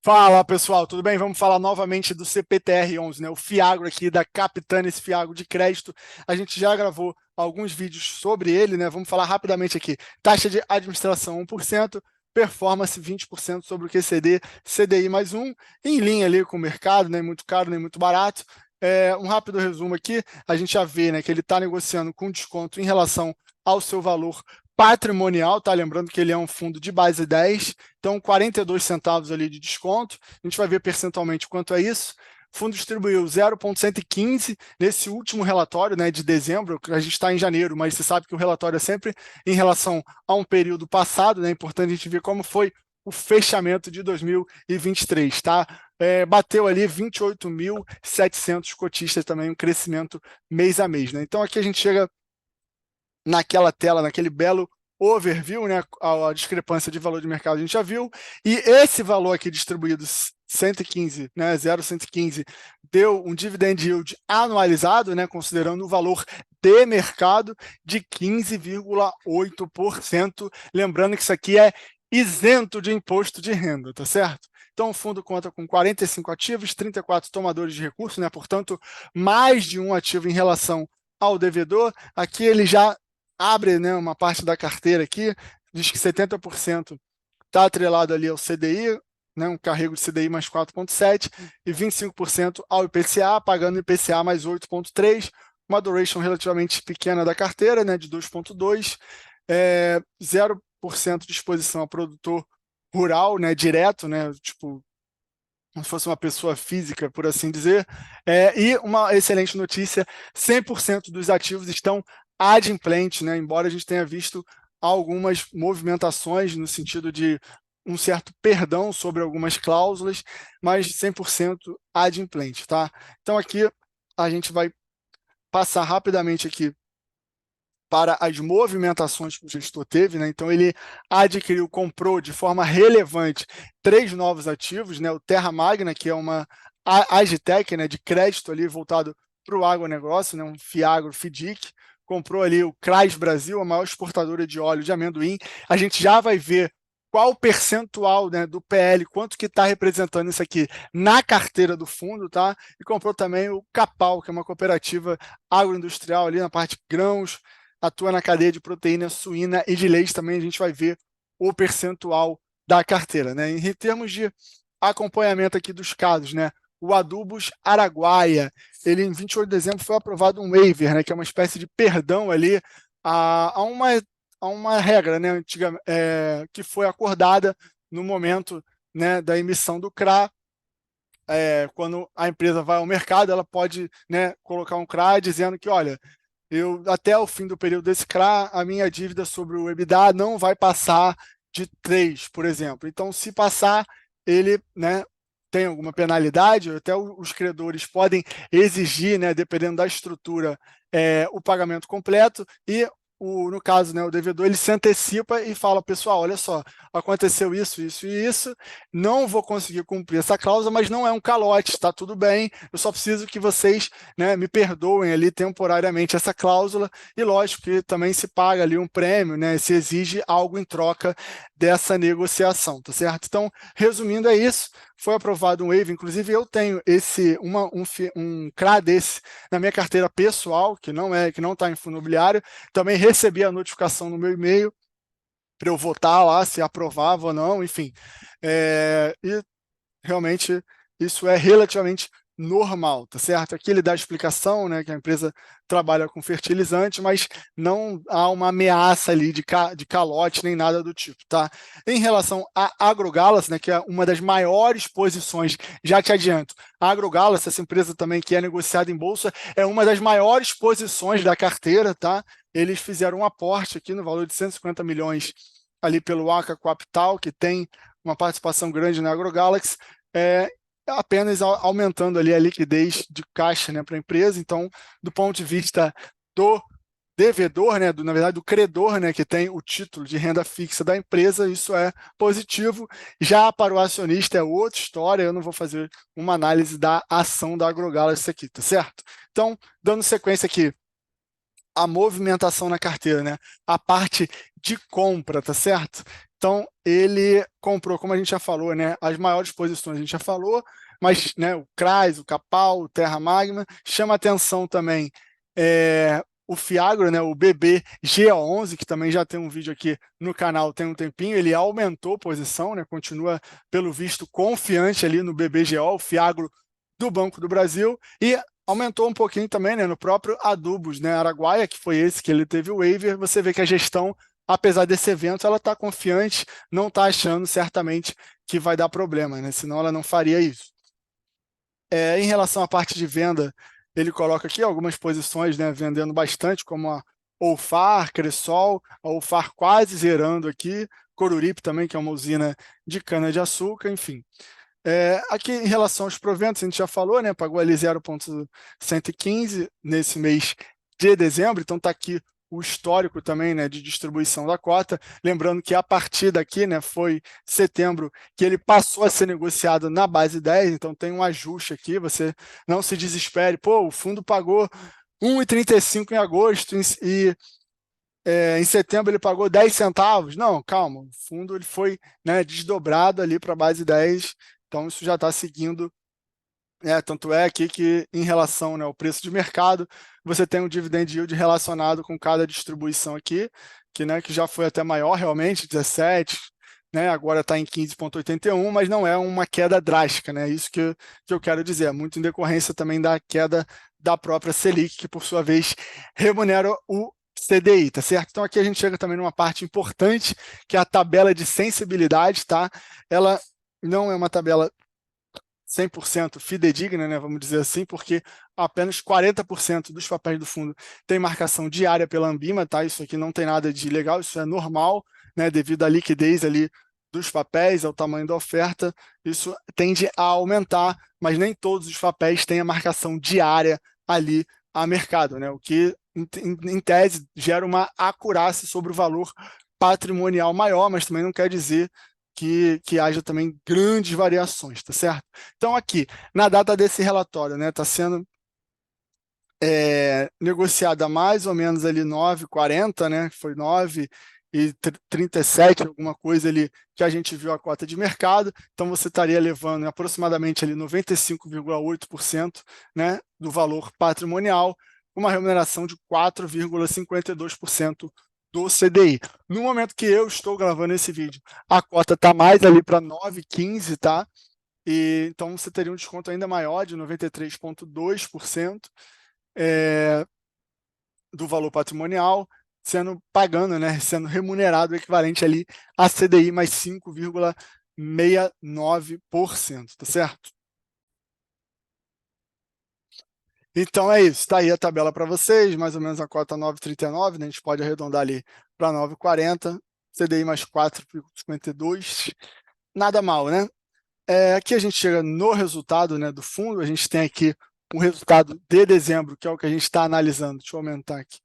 Fala pessoal, tudo bem? Vamos falar novamente do CPTR11, né? O Fiagro aqui da Capitanes Fiagro de Crédito. A gente já gravou alguns vídeos sobre ele, né? Vamos falar rapidamente aqui. Taxa de administração 1%, performance 20% sobre o QCD, CDI mais um, em linha ali com o mercado, nem muito caro, nem muito barato. Um rápido resumo aqui, a gente já vê, né, que ele está negociando com desconto em relação ao seu valor patrimonial, tá? Lembrando que ele é um fundo de base 10, então 42 centavos ali de desconto. A gente vai ver percentualmente quanto é isso. O fundo distribuiu 0,115 nesse último relatório, né, de dezembro. A gente está em janeiro, mas você sabe que o relatório é sempre em relação a um período passado, né? É importante a gente ver como foi o fechamento de 2023, tá? Bateu ali 28.700 cotistas também, um crescimento mês a mês, né? Então aqui a gente chega naquela tela, naquele belo overview, né, a discrepância de valor de mercado a gente já viu, e esse valor aqui distribuído 115, né, 0,115, deu um dividend yield anualizado, né, considerando o valor de mercado de 15,8%, lembrando que isso aqui é isento de imposto de renda, tá certo? Então, o fundo conta com 45 ativos, 34 tomadores de recursos, né? Portanto, mais de um ativo em relação ao devedor. Aqui ele já abre, né, uma parte da carteira aqui, diz que 70% está atrelado ali ao CDI, né, um carrego de CDI mais 4,7 e 25% ao IPCA, pagando IPCA mais 8,3, uma duration relativamente pequena da carteira, né, de 2,2, 0% de exposição a produtor rural, né, direto, né, tipo, como se fosse uma pessoa física, por assim dizer. E uma excelente notícia, 100% dos ativos estão adimplentes, né? Embora a gente tenha visto algumas movimentações no sentido de um certo perdão sobre algumas cláusulas, mas 100% adimplente, tá? Então aqui a gente vai passar rapidamente aqui para as movimentações que o gestor teve, né? Então ele adquiriu, comprou de forma relevante 3 novos ativos, né? O Terra Magna, que é uma Agitec, né, de crédito ali voltado para o agronegócio, né, um Fiagro FIDIC, comprou ali o CRAS Brasil, a maior exportadora de óleo de amendoim. A gente já vai ver qual o percentual, né, do PL, quanto que está representando isso aqui na carteira do fundo, tá? E comprou também o Capal, que é uma cooperativa agroindustrial ali na parte de grãos, atua na cadeia de proteína suína e de leite também, a gente vai ver o percentual da carteira, né? Em termos de acompanhamento aqui dos casos, né? O Adubos Araguaia, ele em 28 de dezembro foi aprovado um waiver, né? Que é uma espécie de perdão ali a uma regra, né? Antiga, que foi acordada no momento, né, da emissão do CRA. Quando a empresa vai ao mercado, ela pode, né, colocar um CRA dizendo que, olha, eu até o fim do período desse CRA, a minha dívida sobre o EBITDA não vai passar de 3, por exemplo. Então, se passar, ele, né, tem alguma penalidade, até os credores podem exigir, né, dependendo da estrutura, o pagamento completo e no caso, né, o devedor ele se antecipa e fala, pessoal, olha só, aconteceu isso, isso e isso, não vou conseguir cumprir essa cláusula, mas não é um calote, está tudo bem, eu só preciso que vocês, né, me perdoem ali temporariamente essa cláusula, e lógico que também se paga ali um prêmio, né, se exige algo em troca dessa negociação, tá certo? Então, resumindo, é isso, foi aprovado um waiver, inclusive eu tenho um CRA desse na minha carteira pessoal, que não está em fundo imobiliário, também recebi a notificação no meu e-mail para eu votar lá se aprovava ou não, enfim. E realmente isso é relativamente normal, tá certo? Aqui ele dá a explicação, né, que a empresa trabalha com fertilizante, mas não há uma ameaça ali de calote nem nada do tipo, tá? Em relação à AgroGalaxy, né, que é uma das maiores posições, já te adianto, a AgroGalaxy, essa empresa também que é negociada em bolsa, é uma das maiores posições da carteira, tá? Eles fizeram um aporte aqui no valor de 150 milhões ali pelo Aca Capital, que tem uma participação grande na AgroGalaxy, apenas aumentando ali a liquidez de caixa, né, para a empresa. Então, do ponto de vista do devedor, né, na verdade do credor, né, que tem o título de renda fixa da empresa, isso é positivo. Já para o acionista é outra história, eu não vou fazer uma análise da ação da AgroGalaxy aqui, tá certo? Então, dando sequência aqui, a movimentação na carteira, né? A parte de compra, tá certo? Então, ele comprou, como a gente já falou, né, as maiores posições a gente já falou, mas, né, o CRAS, o Capal, o Terra Magma, chama atenção também o Fiagro, né, o BBGO11, que também já tem um vídeo aqui no canal tem um tempinho, ele aumentou posição, né, continua, pelo visto, confiante ali no BBGO, o Fiagro do Banco do Brasil, e aumentou um pouquinho também, né, no próprio Adubos, né, Araguaia, que foi esse que ele teve o waiver. Você vê que a gestão, apesar desse evento, ela está confiante, não está achando certamente que vai dar problema, né, senão ela não faria isso. Em relação à parte de venda, ele coloca aqui algumas posições, né, vendendo bastante, como a Olfar, Cressol, a Olfar quase zerando aqui, Coruripe também, que é uma usina de cana-de-açúcar, enfim. Aqui em relação aos proventos, a gente já falou, né, pagou ali 0,115 nesse mês de dezembro, então está aqui o histórico também, né, de distribuição da cota. Lembrando que a partir daqui, né, foi setembro que ele passou a ser negociado na base 10, então tem um ajuste aqui, você não se desespere, pô, o fundo pagou 1,35 em agosto e em setembro ele pagou 10 centavos. Não, calma, o fundo ele foi, né, desdobrado ali para a base 10, então isso já está seguindo. Tanto é aqui que, em relação, né, ao preço de mercado, você tem um dividend yield relacionado com cada distribuição aqui, que já foi até maior realmente, 17, né, agora está em 15,81, mas não é uma queda drástica, né, isso que eu quero dizer, muito em decorrência também da queda da própria Selic, que por sua vez remunera o CDI, tá certo? Então aqui a gente chega também numa parte importante, que é a tabela de sensibilidade, tá? Ela não é uma tabela 100% fidedigna, né, vamos dizer assim, porque apenas 40% dos papéis do fundo tem marcação diária pela Ambima, tá? Isso aqui não tem nada de ilegal, isso é normal, né, devido à liquidez ali dos papéis, ao tamanho da oferta, isso tende a aumentar, mas nem todos os papéis têm a marcação diária ali a mercado, né? O que, em tese, gera uma acurácia sobre o valor patrimonial maior, mas também não quer dizer que haja também grandes variações, tá certo? Então, aqui, na data desse relatório, né, está sendo negociada mais ou menos ali 9,40, né, foi 9,37, alguma coisa ali que a gente viu a cota de mercado, então você estaria levando aproximadamente ali 95,8%, né, do valor patrimonial, uma remuneração de 4,52% do CDI. No momento que eu estou gravando esse vídeo, a cota está mais ali para 9,15, tá? Então você teria um desconto ainda maior, de 93,2%, do valor patrimonial, pagando, né, sendo remunerado o equivalente ali a CDI mais 5,69%, tá certo? Então é isso, está aí a tabela para vocês, mais ou menos a cota 9,39, né? A gente pode arredondar ali para 9,40, CDI mais 4,52, nada mal, né? Aqui a gente chega no resultado, né, do fundo, a gente tem aqui o resultado de dezembro, que é o que a gente está analisando, deixa eu aumentar aqui,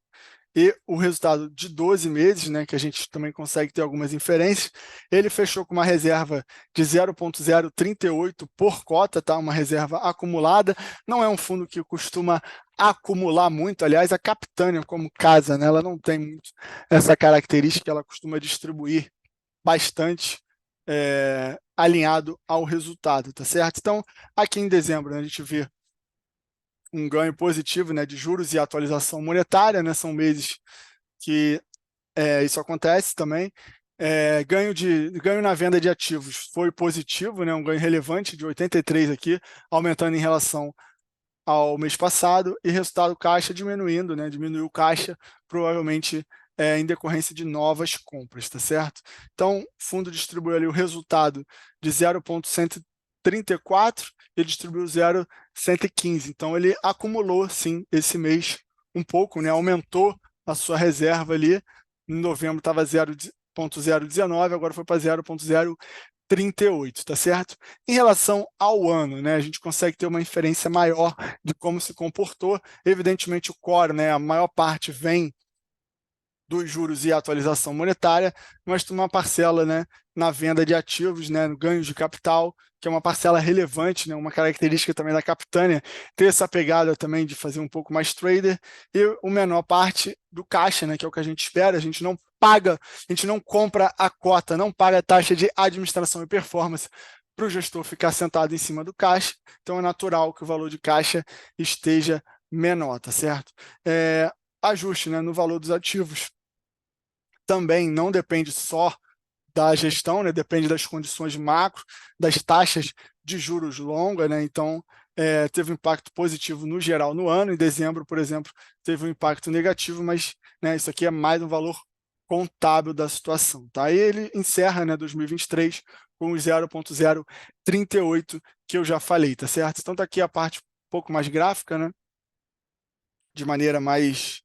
e o resultado de 12 meses, né, que a gente também consegue ter algumas inferências. Ele fechou com uma reserva de 0,038 por cota, tá? Uma reserva acumulada. Não é um fundo que costuma acumular muito, aliás, a Capitânia como casa, né, ela não tem muito essa característica, ela costuma distribuir bastante alinhado ao resultado, tá certo? Então, aqui em dezembro, né, a gente vê um ganho positivo, né, de juros e atualização monetária, né, são meses que isso acontece também. Ganho na venda de ativos foi positivo, né, um ganho relevante de 83 aqui, aumentando em relação ao mês passado, e resultado caixa diminuindo, né, diminuiu o caixa, provavelmente em decorrência de novas compras, tá certo? Então, o fundo distribuiu ali o resultado de 0,134, ele distribuiu 0,115, então ele acumulou, sim, esse mês um pouco, né, aumentou a sua reserva ali, em novembro estava 0,019, agora foi para 0,038, tá certo? Em relação ao ano, né, a gente consegue ter uma inferência maior de como se comportou. Evidentemente, o core, né, a maior parte vem dos juros e atualização monetária, mas tem uma parcela, né, na venda de ativos, né, no ganho de capital, que é uma parcela relevante, né, uma característica também da Capitânia, ter essa pegada também de fazer um pouco mais trader, e o menor parte do caixa, né, que é o que a gente espera. A gente não paga, a gente não compra a cota, não paga a taxa de administração e performance para o gestor ficar sentado em cima do caixa, então é natural que o valor de caixa esteja menor, tá certo? Ajuste, né, no valor dos ativos também não depende só da gestão, né, depende das condições macro, das taxas de juros longas, né, então teve um impacto positivo no geral no ano, em dezembro, por exemplo, teve um impacto negativo, mas né, isso aqui é mais um valor contábil da situação. Tá? Aí ele encerra, né, 2023 com os 0,038 que eu já falei, tá certo? Então tá aqui a parte um pouco mais gráfica, né, de maneira mais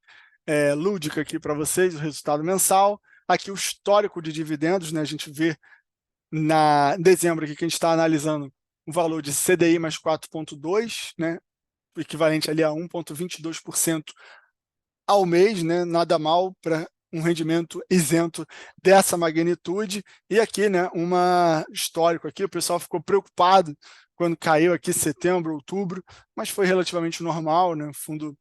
lúdica aqui para vocês, o resultado mensal. Aqui o histórico de dividendos, né, a gente vê em dezembro aqui que a gente está analisando um valor de CDI mais 4,2, né, equivalente ali a 1,22% ao mês, né, nada mal para um rendimento isento dessa magnitude. E aqui, né, histórico aqui, o pessoal ficou preocupado quando caiu aqui setembro, outubro, mas foi relativamente normal, né, o fundo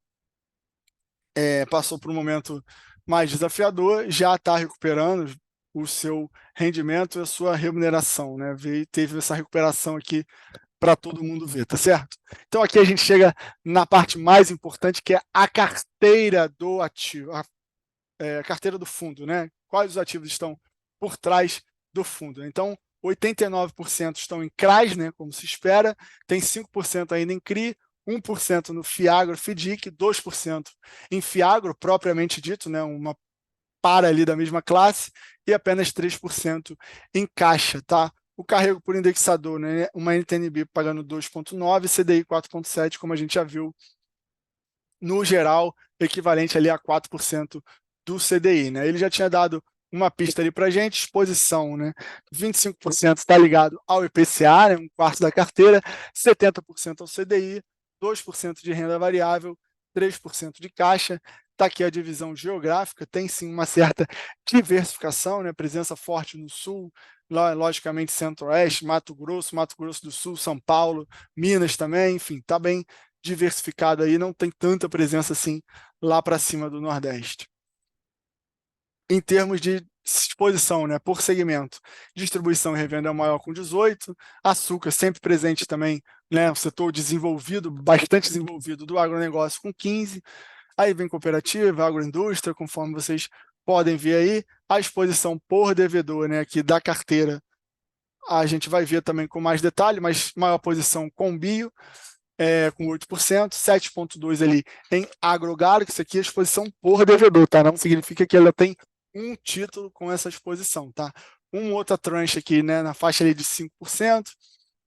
passou por um momento mais desafiador, já está recuperando o seu rendimento e a sua remuneração, né? Teve essa recuperação aqui para todo mundo ver, tá certo? Então aqui a gente chega na parte mais importante, que é a carteira do ativo, a carteira do fundo, né? Quais os ativos estão por trás do fundo? Então, 89% estão em CRAs, né, como se espera, tem 5% ainda em CRI, 1% no FIAGRO, FIDIC, 2% em FIAGRO, propriamente dito, né, uma para ali da mesma classe, e apenas 3% em caixa, tá? O carrego por indexador, né, uma NTN-B pagando 2,9, CDI 4,7, como a gente já viu, no geral, equivalente ali a 4% do CDI, né? Ele já tinha dado uma pista ali para a gente, exposição, né? 25% está ligado ao IPCA, né? Um quarto da carteira, 70% ao CDI, 2% de renda variável, 3% de caixa. Está aqui a divisão geográfica, tem sim uma certa diversificação, né? Presença forte no Sul, logicamente Centro-Oeste, Mato Grosso do Sul, São Paulo, Minas também, enfim, está bem diversificado aí, não tem tanta presença assim lá para cima do Nordeste. Em termos de exposição, né, por segmento, distribuição e revenda é o maior com 18, açúcar sempre presente também, né, o setor desenvolvido, bastante desenvolvido do agronegócio com 15, aí vem cooperativa, agroindústria, conforme vocês podem ver aí, a exposição por devedor, né, aqui da carteira, a gente vai ver também com mais detalhe, mas maior posição com bio, com 8%, 7,2% ali em agrogalo, que isso aqui é exposição por devedor, tá? Não significa que ela tem um título com essa exposição, tá? Uma outra tranche aqui, né, na faixa ali de 5%,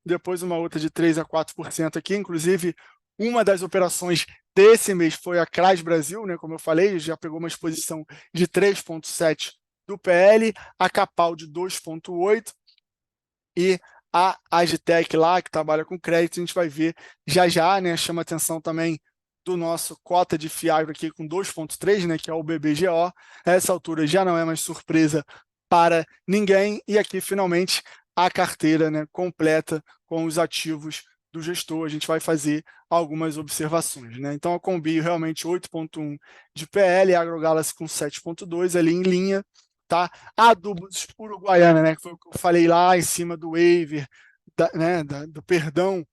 depois uma outra de 3% a 4% aqui, inclusive uma das operações desse mês foi a CRAS Brasil, né, como eu falei, já pegou uma exposição de 3,7% do PL, a Capal de 2,8% e a Agitec lá, que trabalha com crédito, a gente vai ver já, né, chama atenção também do nosso cota de FIAGRO aqui com 2,3, né, que é o BBGO. A essa altura já não é mais surpresa para ninguém, e aqui finalmente a carteira, né, completa com os ativos do gestor. A gente vai fazer algumas observações, né? Então a Combio realmente 8,1 de PL, a AgroGalaxy com 7,2 ali em linha, tá? Adubos Uruguaiana, né, que foi o que eu falei lá em cima do waiver, né, do perdão,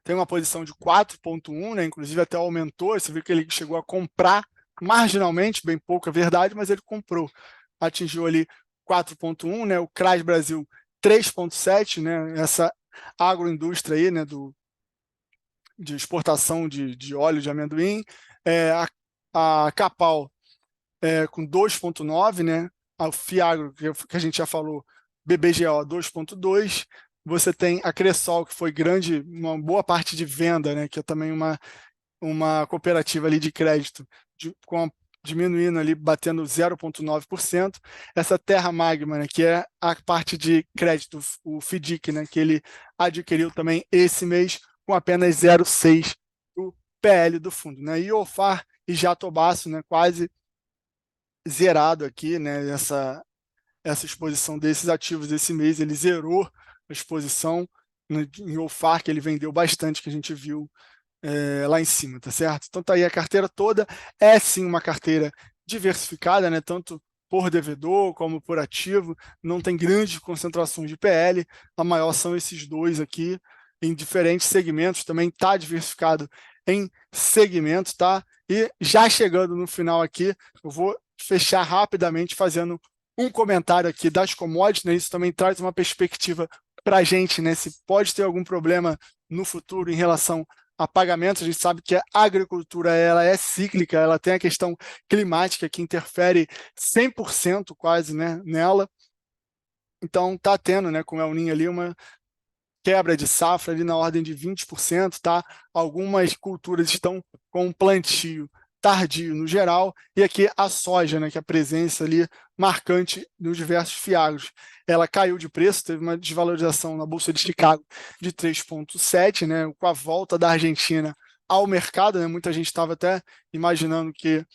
tem uma posição de 4,1, né, inclusive até aumentou, você viu que ele chegou a comprar marginalmente, bem pouco, é verdade, mas ele comprou, atingiu ali 4,1, né, o CRAS Brasil 3,7, né, essa agroindústria aí, né, de exportação de óleo de amendoim, a Capal com 2,9, né? A Fiagro, que a gente já falou, BBGO 2,2. Você tem a Cressol, que foi grande, uma boa parte de venda, né? Que é também uma cooperativa ali de crédito, diminuindo ali, batendo 0,9%. Essa Terra Magma, né, que é a parte de crédito, o FIDIC, né, que ele adquiriu também esse mês, com apenas 0,6% do PL do fundo. Né? E OFAR e Jatobaço, né, quase zerado aqui, né, essa exposição desses ativos desse mês, ele zerou a exposição, né, em OFAR, que ele vendeu bastante, que a gente viu lá em cima, tá certo? Então tá aí a carteira toda, é sim uma carteira diversificada, né, tanto por devedor, como por ativo, não tem grandes concentrações de PL, a maior são esses dois aqui, em diferentes segmentos, também está diversificado em segmentos, tá? E já chegando no final aqui, eu vou fechar rapidamente fazendo um comentário aqui das commodities, né? Isso também traz uma perspectiva para a gente, né? Se pode ter algum problema no futuro em relação a pagamentos. A gente sabe que a agricultura ela é cíclica, ela tem a questão climática que interfere 100% quase, né, nela. Então está tendo, né, com o El Niño ali, uma quebra de safra ali na ordem de 20%, tá? Algumas culturas estão com um plantio tardio no geral, e aqui a soja, né, que é a presença ali marcante nos diversos fiagros. Ela caiu de preço, teve uma desvalorização na Bolsa de Chicago de 3,7, né, com a volta da Argentina ao mercado, né, muita gente estava até imaginando que,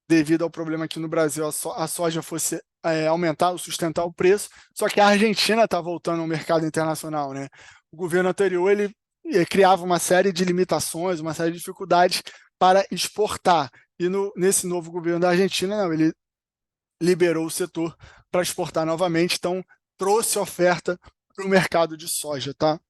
devido ao problema aqui no Brasil, a soja fosse aumentar ou sustentar o preço, só que a Argentina está voltando ao mercado internacional, né? O governo anterior ele criava uma série de limitações, uma série de dificuldades para exportar. E nesse novo governo da Argentina, não, ele liberou o setor para exportar novamente, então trouxe oferta para o mercado de soja, tá?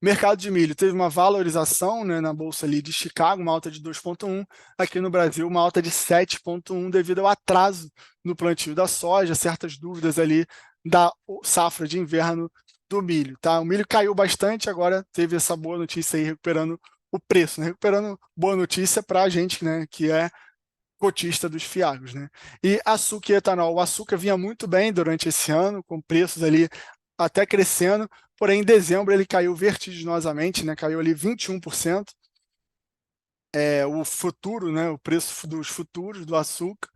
Mercado de milho teve uma valorização, né, na bolsa ali de Chicago, uma alta de 2,1, aqui no Brasil uma alta de 7,1 devido ao atraso no plantio da soja, certas dúvidas ali da safra de inverno do milho, tá? O milho caiu bastante, agora teve essa boa notícia aí recuperando o preço, né? Recuperando boa notícia para a gente, né, que é cotista dos fiagros, né? E açúcar e etanol. O açúcar vinha muito bem durante esse ano, com preços ali até crescendo, porém em dezembro ele caiu vertiginosamente, né? Caiu ali 21%. O futuro, né? O preço dos futuros do açúcar,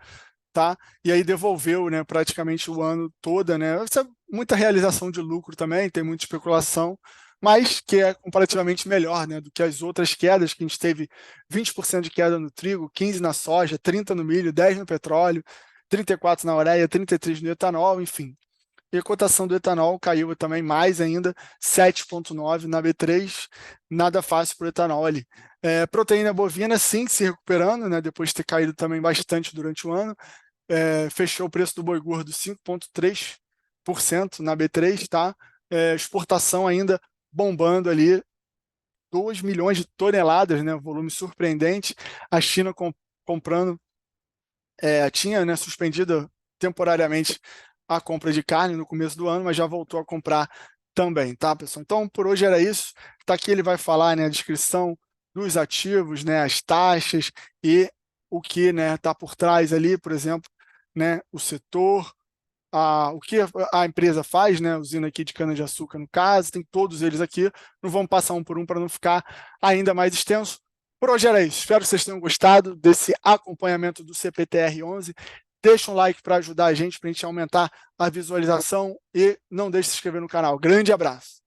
tá? E aí devolveu, né? Praticamente o ano todo, né? Isso é muita realização de lucro também, tem muita especulação, mas que é comparativamente melhor, né, do que as outras quedas, que a gente teve 20% de queda no trigo, 15% na soja, 30% no milho, 10% no petróleo, 34% na ureia, 33% no etanol, enfim. E a cotação do etanol caiu também mais ainda, 7,9 na B3, nada fácil para o etanol ali. Proteína bovina, sim, se recuperando, né, depois de ter caído também bastante durante o ano, fechou o preço do boi gordo 5,3% na B3, tá? Exportação ainda bombando ali, 2 milhões de toneladas, né? Volume surpreendente. A China comprando, tinha, né, suspendido temporariamente a compra de carne no começo do ano, mas já voltou a comprar também, tá, pessoal? Então, por hoje era isso. Tá aqui, ele vai falar, né, a descrição dos ativos, né, as taxas e o que, né, tá por trás ali, por exemplo, né, o setor, o que a empresa faz, né, a usina aqui de cana-de-açúcar no caso, tem todos eles aqui, não vamos passar um por um para não ficar ainda mais extenso. Por hoje era isso, espero que vocês tenham gostado desse acompanhamento do CPTR11, deixa um like para ajudar a gente aumentar a visualização e não deixe de se inscrever no canal. Grande abraço!